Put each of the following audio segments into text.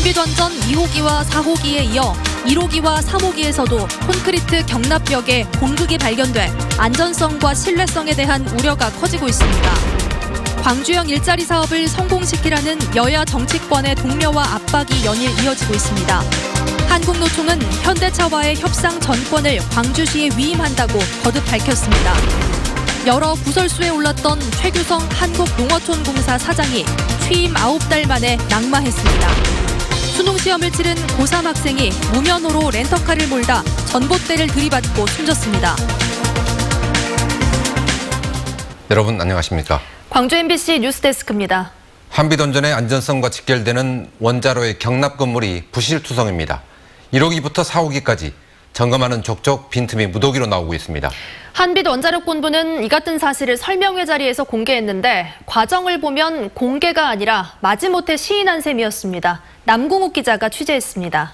한빛원전 2호기와 4호기에 이어 1호기와 3호기에서도 콘크리트 경납벽에 공극이 발견돼 안전성과 신뢰성에 대한 우려가 커지고 있습니다. 광주형 일자리 사업을 성공시키라는 여야 정치권의 독려와 압박이 연일 이어지고 있습니다. 한국노총은 현대차와의 협상 전권을 광주시에 위임한다고 거듭 밝혔습니다. 여러 구설수에 올랐던 최규성 한국농어촌공사 사장이 취임 9달 만에 낙마했습니다. 수능시험을 치른 고3 학생이 무면허로 렌터카를 몰다 전봇대를 들이받고 숨졌습니다. 여러분 안녕하십니까? 광주 MBC 뉴스데스크입니다. 한빛원전의 안전성과 직결되는 원자로의 경납 건물이 부실투성입니다. 1호기부터 4호기까지 점검하는 족족 빈틈이 무더기로 나오고 있습니다. 한빛원자력본부는 이 같은 사실을 설명회 자리에서 공개했는데 과정을 보면 공개가 아니라 마지못해 시인한 셈이었습니다. 남궁욱 기자가 취재했습니다.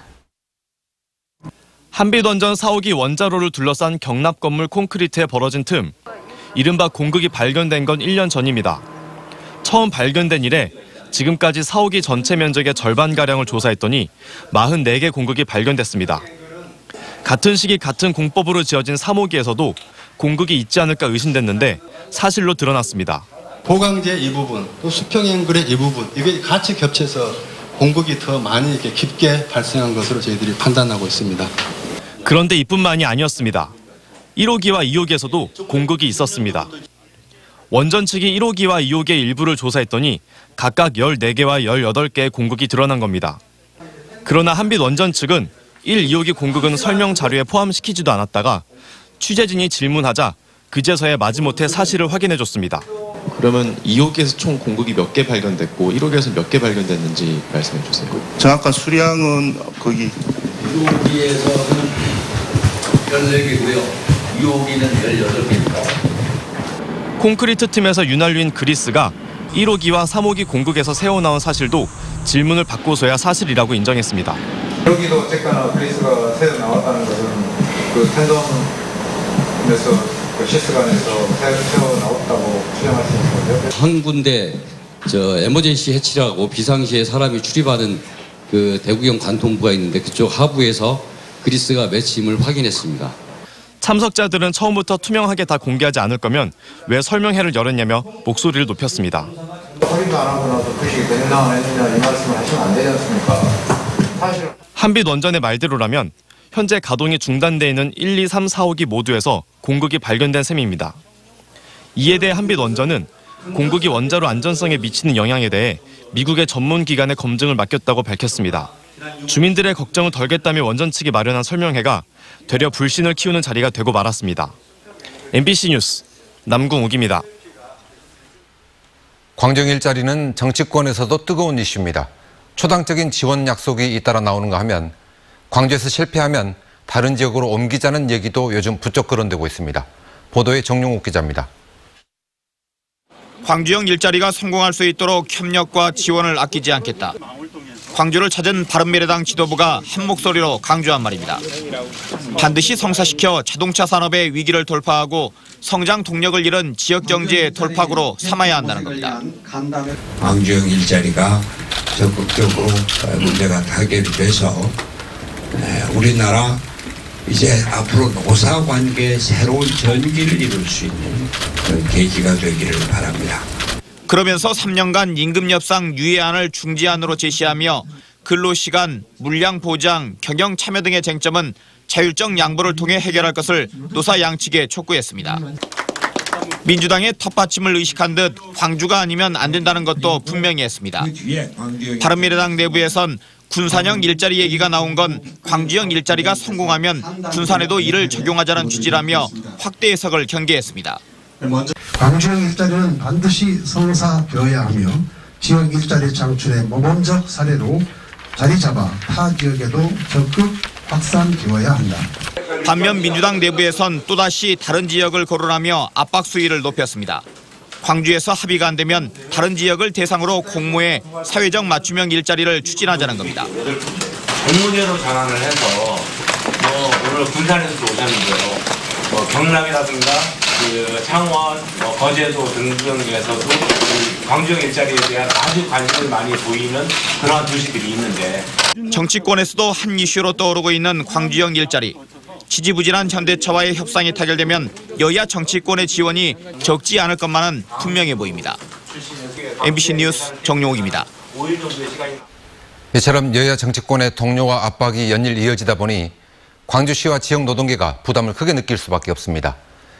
한빛원전 4호기 원자로를 둘러싼 경납 건물 콘크리트에 벌어진 틈. 이른바 공극이 발견된 건 1년 전입니다. 처음 발견된 이래 지금까지 4호기 전체 면적의 절반가량을 조사했더니 44개 공극이 발견됐습니다. 같은 시기 같은 공법으로 지어진 3호기에서도 공극이 있지 않을까 의심됐는데 사실로 드러났습니다. 보강제 이 부분, 또 수평앵글의 이 부분, 이게 같이 겹쳐서 공극이 더 많이 이렇게 깊게 발생한 것으로 저희들이 판단하고 있습니다. 그런데 이뿐만이 아니었습니다. 1호기와 2호기에서도 공극이 있었습니다. 원전 측이 1호기와 2호기의 일부를 조사했더니 각각 14개와 18개의 공극이 드러난 겁니다. 그러나 한빛원전 측은 1, 2호기 공극은 설명 자료에 포함시키지도 않았다가 취재진이 질문하자 그제서야 마지못해 사실을 확인해줬습니다. 그러면 2호기에서 총 공극이 몇 개 발견됐고 1호기에서 몇 개 발견됐는지 말씀해 주세요. 정확한 수량은 거기 1호기에서는 14개고요. 2호기는 18개입니다. 콘크리트 틈에서 윤활유인 그리스가 1호기와 3호기 공극에서 새어나온 사실도 질문을 받고서야 사실이라고 인정했습니다. 여기도 어쨌거나 그리스가 새어 나왔다는 것은 그 텐덤에서 그 시스관에서 새어 나왔다고 주장하시는 거죠? 한 군데 에머전시 해치라고 비상시에 사람이 출입하는 그 대구경 관통부가 있는데 그쪽 하부에서 그리스가 맺힘을 확인했습니다. 참석자들은 처음부터 투명하게 다 공개하지 않을 거면 왜 설명회를 열었냐며 목소리를 높였습니다. 확인도 안 하고 나서 그것이 되느냐 안 되느냐 이 말씀을 하시면 안 되지 않습니까? 사실 한빛원전의 말대로라면 현재 가동이 중단돼 있는 1, 2, 3, 4호기 모두에서 공극이 발견된 셈입니다. 이에 대해 한빛원전은 공극이 원자로 안전성에 미치는 영향에 대해 미국의 전문기관에 검증을 맡겼다고 밝혔습니다. 주민들의 걱정을 덜겠다며 원전 측이 마련한 설명회가 되려 불신을 키우는 자리가 되고 말았습니다. MBC 뉴스 남궁욱입니다. 광주형 일자리는 정치권에서도 뜨거운 이슈입니다. 초당적인 지원 약속이 잇따라 나오는가 하면 광주에서 실패하면 다른 지역으로 옮기자는 얘기도 요즘 부쩍 거론되고 있습니다. 보도에 정용욱 기자입니다. 광주형 일자리가 성공할 수 있도록 협력과 지원을 아끼지 않겠다. 광주를 찾은 바른미래당 지도부가 한 목소리로 강조한 말입니다. 반드시 성사시켜 자동차 산업의 위기를 돌파하고 성장 동력을 잃은 지역 경제의 돌파구로 삼아야 한다는 겁니다. 광주형 일자리가 적극적으로 문제가 타결이 돼서 우리나라 이제 앞으로 노사관계의 새로운 전기를 이룰 수 있는 그런 계기가 되기를 바랍니다. 그러면서 3년간 임금 협상 유예안을 중지안으로 제시하며 근로시간, 물량 보장, 경영 참여 등의 쟁점은 자율적 양보를 통해 해결할 것을 노사 양측에 촉구했습니다. 민주당의 텃받침을 의식한 듯 광주가 아니면 안 된다는 것도 분명히 했습니다. 바른미래당 내부에선 군산형 일자리 얘기가 나온 건 광주형 일자리가 성공하면 군산에도 이를 적용하자는 취지라며 확대 해석을 경계했습니다. 광주형 일자리는 반드시 성사되어야 하며 지역 일자리 창출의 모범적 사례로 자리 잡아 타 지역에도 적극 확산되어야 한다. 반면 민주당 내부에선 또다시 다른 지역을 거론하며 압박 수위를 높였습니다. 광주에서 합의가 안 되면 다른 지역을 대상으로 공모해 사회적 맞춤형 일자리를 추진하자는 겁니다. 공모제로 전환을 해서 오늘 군산에서 오셨는데요. 경남이라든가 그 창원, 거제도 등등에서도 그 광주형 일자리에 대한 아주 관심을 많이 보이는 그러한 도시들이 있는데 정치권에서도 한 이슈로 떠오르고 있는 광주형 일자리. 지지부진한 현대차와의 협상이 타결되면 여야 정치권의 지원이 적지 않을 것만은 분명해 보입니다. MBC 뉴스 정용욱입니다. 이처럼 여야 정치권의 동료와 압박이 연일 이어지다 보니 광주시와 지역 노동계가 부담을 크게 느낄 수밖에 없습니다.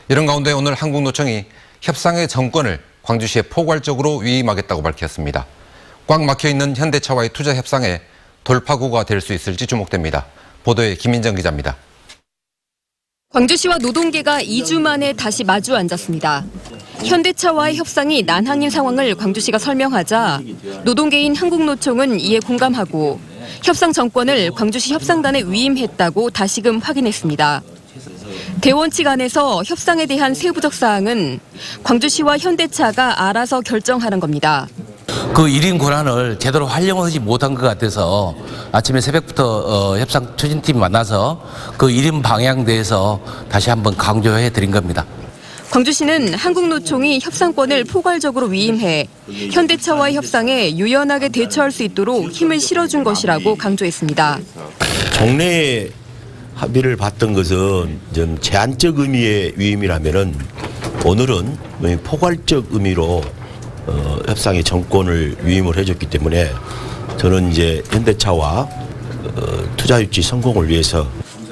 이런 가운데 오늘 한국노총이 협상의 정권을 광주시에 포괄적으로 위임하겠다고 밝혔습니다. 꽉 막혀있는 현대차와의 투자 협상에 돌파구가 될 수 있을지 주목됩니다. 보도에 김민정 기자입니다. 광주시와 노동계가 2주 만에 다시 마주 앉았습니다. 현대차와의 협상이 난항인 상황을 광주시가 설명하자 노동계인 한국노총은 이에 공감하고 협상 정권을 광주시 협상단에 위임했다고 다시금 확인했습니다. 대원 측 안에서 협상에 대한 세부적 사항은 광주시와 현대차가 알아서 결정하는 겁니다. 그 1인 권한을 제대로 활용하지 못한 것 같아서 아침에 새벽부터 협상 추진팀이 만나서 그 1인 방향에 대해서 다시 한번 강조해 드린 겁니다. 광주시는 한국노총이 협상권을 포괄적으로 위임해 현대차와의 협상에 유연하게 대처할 수 있도록 힘을 실어준 것이라고 강조했습니다. 정례 합의를 봤던 것은 좀 제한적 의미의 위임이라면은 오늘은 포괄적 의미로 협상의 정권을 위임을 해줬기 때문에 저는 이제 현대차와 투자 유치 성공을 위해서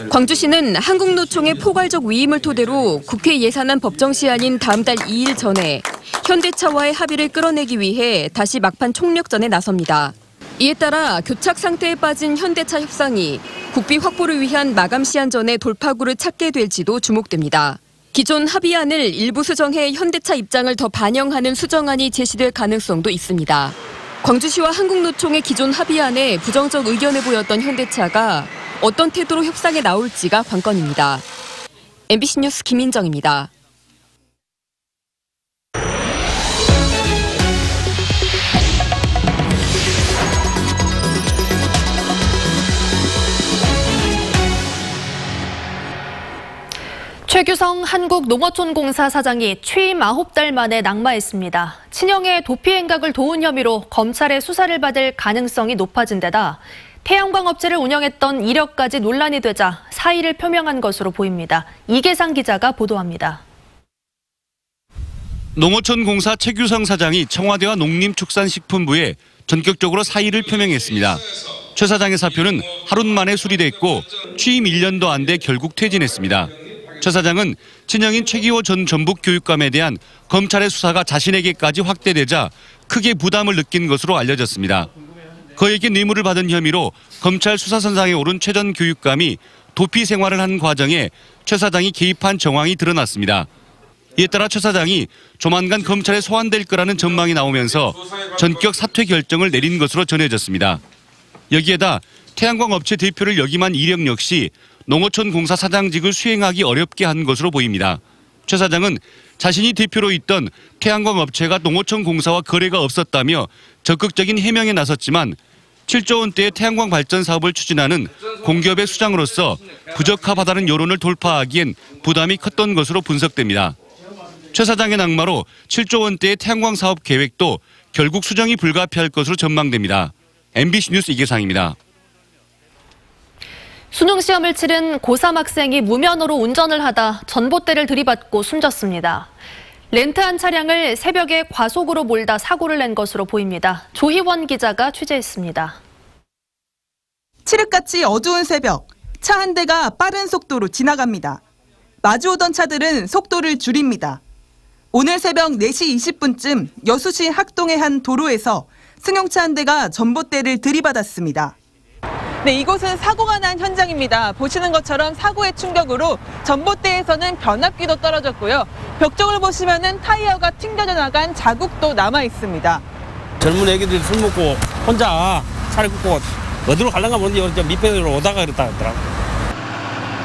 광주시는 한국노총의 포괄적 위임을 토대로 국회 예산안 법정 시한인 다음 달 2일 전에 현대차와의 합의를 끌어내기 위해 다시 막판 총력전에 나섭니다. 이에 따라 교착 상태에 빠진 현대차 협상이 국비 확보를 위한 마감 시한 전에 돌파구를 찾게 될지도 주목됩니다. 기존 합의안을 일부 수정해 현대차 입장을 더 반영하는 수정안이 제시될 가능성도 있습니다. 광주시와 한국노총의 기존 합의안에 부정적 의견을 보였던 현대차가 어떤 태도로 협상에 나올지가 관건입니다. MBC 뉴스 김민정입니다. 최규성 한국농어촌공사 사장이 취임 9달 만에 낙마했습니다. 친형의 도피 행각을 도운 혐의로 검찰의 수사를 받을 가능성이 높아진 데다 태양광 업체를 운영했던 이력까지 논란이 되자 사의를 표명한 것으로 보입니다. 이계상 기자가 보도합니다. 농어촌공사 최규성 사장이 청와대와 농림축산식품부에 전격적으로 사의를 표명했습니다. 최 사장의 사표는 하루 만에 수리됐고 취임 1년도 안 돼 결국 퇴진했습니다. 최 사장은 친형인 최기호 전 전북교육감에 대한 검찰의 수사가 자신에게까지 확대되자 크게 부담을 느낀 것으로 알려졌습니다. 그에게 뇌물을 받은 혐의로 검찰 수사선상에 오른 최 전 교육감이 도피 생활을 한 과정에 최 사장이 개입한 정황이 드러났습니다. 이에 따라 최 사장이 조만간 검찰에 소환될 거라는 전망이 나오면서 전격 사퇴 결정을 내린 것으로 전해졌습니다. 여기에다 태양광 업체 대표를 역임한 이력 역시 농어촌공사 사장직을 수행하기 어렵게 한 것으로 보입니다. 최 사장은 자신이 대표로 있던 태양광 업체가 농어촌공사와 거래가 없었다며 적극적인 해명에 나섰지만 7조 원대의 태양광 발전 사업을 추진하는 공기업의 수장으로서 부적합하다는 여론을 돌파하기엔 부담이 컸던 것으로 분석됩니다. 최 사장의 낙마로 7조 원대의 태양광 사업 계획도 결국 수정이 불가피할 것으로 전망됩니다. MBC 뉴스 이계상입니다. 수능시험을 치른 고3 학생이 무면허로 운전을 하다 전봇대를 들이받고 숨졌습니다. 렌트한 차량을 새벽에 과속으로 몰다 사고를 낸 것으로 보입니다. 조희원 기자가 취재했습니다. 칠흑같이 어두운 새벽, 차 한 대가 빠른 속도로 지나갑니다. 마주오던 차들은 속도를 줄입니다. 오늘 새벽 4시 20분쯤 여수시 학동의 한 도로에서 승용차 한 대가 전봇대를 들이받았습니다. 네, 이곳은 사고가 난 현장입니다. 보시는 것처럼 사고의 충격으로 전봇대에서는 변압기도 떨어졌고요. 벽 쪽을 보시면은 타이어가 튕겨져 나간 자국도 남아 있습니다. 젊은 애기들이 술 먹고 혼자 차를 끄고 어디로 가려가 모르는데 밑편으로 오다가 그랬다 하더라고요.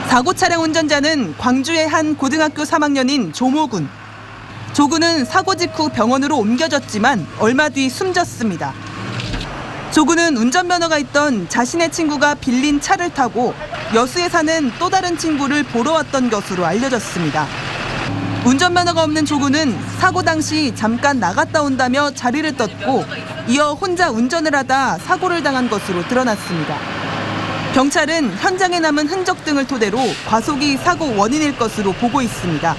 사고 차량 운전자는 광주의 한 고등학교 3학년인 조모군. 조군은 사고 직후 병원으로 옮겨졌지만 얼마 뒤 숨졌습니다. 조군은 운전면허가 있던 자신의 친구가 빌린 차를 타고 여수에 사는 또 다른 친구를 보러 왔던 것으로 알려졌습니다. 운전면허가 없는 조군은 사고 당시 잠깐 나갔다 온다며 자리를 떴고 이어 혼자 운전을 하다 사고를 당한 것으로 드러났습니다. 경찰은 현장에 남은 흔적 등을 토대로 과속이 사고 원인일 것으로 보고 있습니다.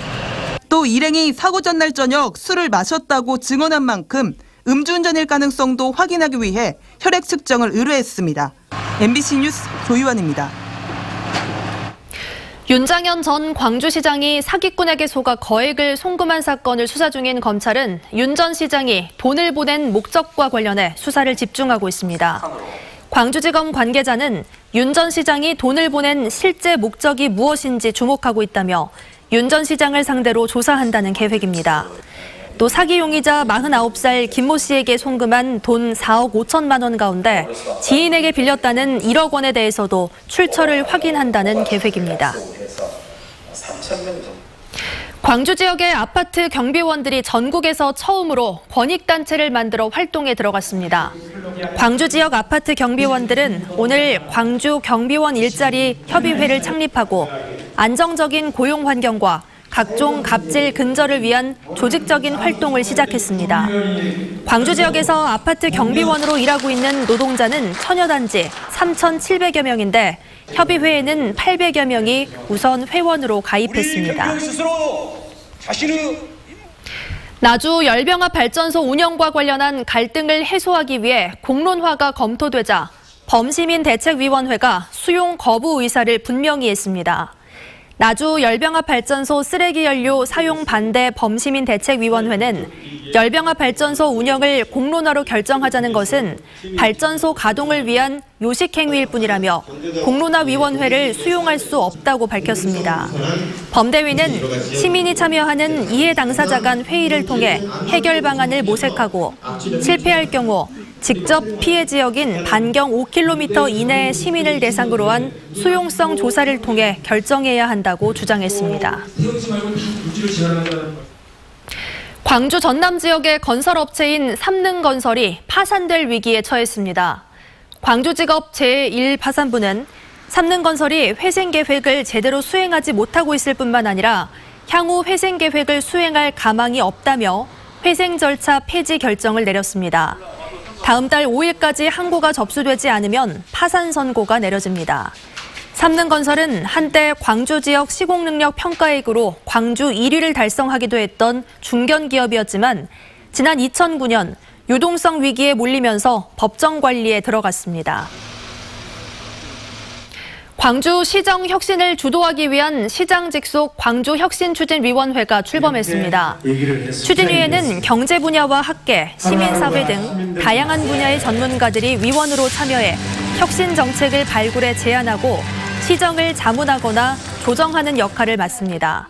또 일행이 사고 전날 저녁 술을 마셨다고 증언한 만큼 음주운전일 가능성도 확인하기 위해 혈액 측정을 의뢰했습니다. MBC 뉴스 조유환입니다. 윤장현 전 광주시장이 사기꾼에게 속아 거액을 송금한 사건을 수사 중인 검찰은 윤 전 시장이 돈을 보낸 목적과 관련해 수사를 집중하고 있습니다. 광주지검 관계자는 윤 전 시장이 돈을 보낸 실제 목적이 무엇인지 주목하고 있다며 윤 전 시장을 상대로 조사한다는 계획입니다. 또 사기 용의자 49살 김모 씨에게 송금한 돈 4억 5천만 원 가운데 지인에게 빌렸다는 1억 원에 대해서도 출처를 확인한다는 계획입니다. 광주 지역의 아파트 경비원들이 전국에서 처음으로 권익단체를 만들어 활동에 들어갔습니다. 광주 지역 아파트 경비원들은 오늘 광주 경비원 일자리 협의회를 창립하고 안정적인 고용 환경과 각종 갑질 근절을 위한 조직적인 활동을 시작했습니다. 광주 지역에서 아파트 경비원으로 일하고 있는 노동자는 천여 단지 3,700여 명인데 협의회에는 800여 명이 우선 회원으로 가입했습니다. 나주 열병합 발전소 운영과 관련한 갈등을 해소하기 위해 공론화가 검토되자 범시민대책위원회가 수용 거부 의사를 분명히 했습니다. 나주 열병합 발전소 쓰레기 연료 사용 반대 범시민대책위원회는 열병합 발전소 운영을 공론화로 결정하자는 것은 발전소 가동을 위한 요식행위일 뿐이라며 공론화위원회를 수용할 수 없다고 밝혔습니다. 범대위는 시민이 참여하는 이해 당사자 간 회의를 통해 해결 방안을 모색하고 실패할 경우 직접 피해 지역인 반경 5km 이내의 시민을 대상으로 한 수용성 조사를 통해 결정해야 한다고 주장했습니다. 광주 전남 지역의 건설업체인 삼능건설이 파산될 위기에 처했습니다. 광주지법 제1파산부는 삼능건설이 회생계획을 제대로 수행하지 못하고 있을 뿐만 아니라 향후 회생계획을 수행할 가망이 없다며 회생 절차 폐지 결정을 내렸습니다. 다음 달 5일까지 항고가 접수되지 않으면 파산 선고가 내려집니다. 삼능건설은 한때 광주 지역 시공능력 평가액으로 광주 1위를 달성하기도 했던 중견기업이었지만 지난 2009년 유동성 위기에 몰리면서 법정 관리에 들어갔습니다. 광주 시정 혁신을 주도하기 위한 시장 직속 광주혁신추진위원회가 출범했습니다. 추진위에는 경제 분야와 학계, 시민사회 등 다양한 분야의 전문가들이 위원으로 참여해 혁신 정책을 발굴해 제안하고 시정을 자문하거나 조정하는 역할을 맡습니다.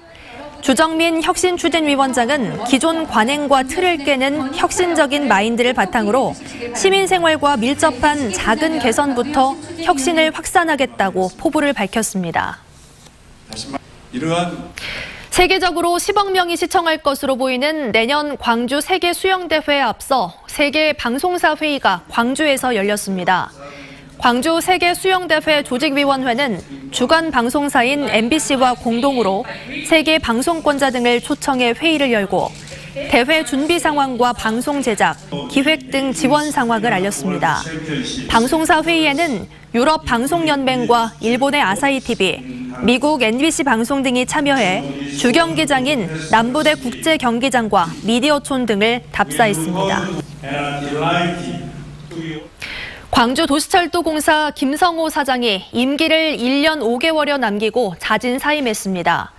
주정민 혁신추진위원장은 기존 관행과 틀을 깨는 혁신적인 마인드를 바탕으로 시민생활과 밀접한 작은 개선부터 혁신을 확산하겠다고 포부를 밝혔습니다. 세계적으로 10억 명이 시청할 것으로 보이는 내년 광주 세계수영대회에 앞서 세계 방송사 회의가 광주에서 열렸습니다. 광주 세계수영대회 조직위원회는 주간 방송사인 MBC와 공동으로 세계 방송권자 등을 초청해 회의를 열고 대회 준비 상황과 방송 제작, 기획 등 지원 상황을 알렸습니다. 방송사 회의에는 유럽 방송연맹과 일본의 아사히TV, 미국 NBC 방송 등이 참여해 주경기장인 남부대 국제경기장과 미디어촌 등을 답사했습니다. 광주도시철도공사 김성호 사장이 임기를 1년 5개월여 남기고 자진 사임했습니다.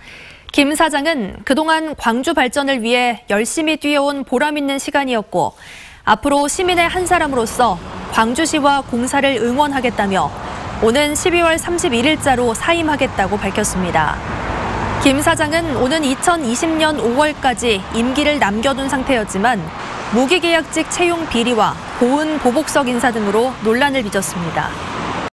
김 사장은 그동안 광주 발전을 위해 열심히 뛰어온 보람 있는 시간이었고 앞으로 시민의 한 사람으로서 광주시와 공사를 응원하겠다며 오는 12월 31일자로 사임하겠다고 밝혔습니다. 김 사장은 오는 2020년 5월까지 임기를 남겨둔 상태였지만 무기계약직 채용 비리와 고은 보복석 인사 등으로 논란을 빚었습니다.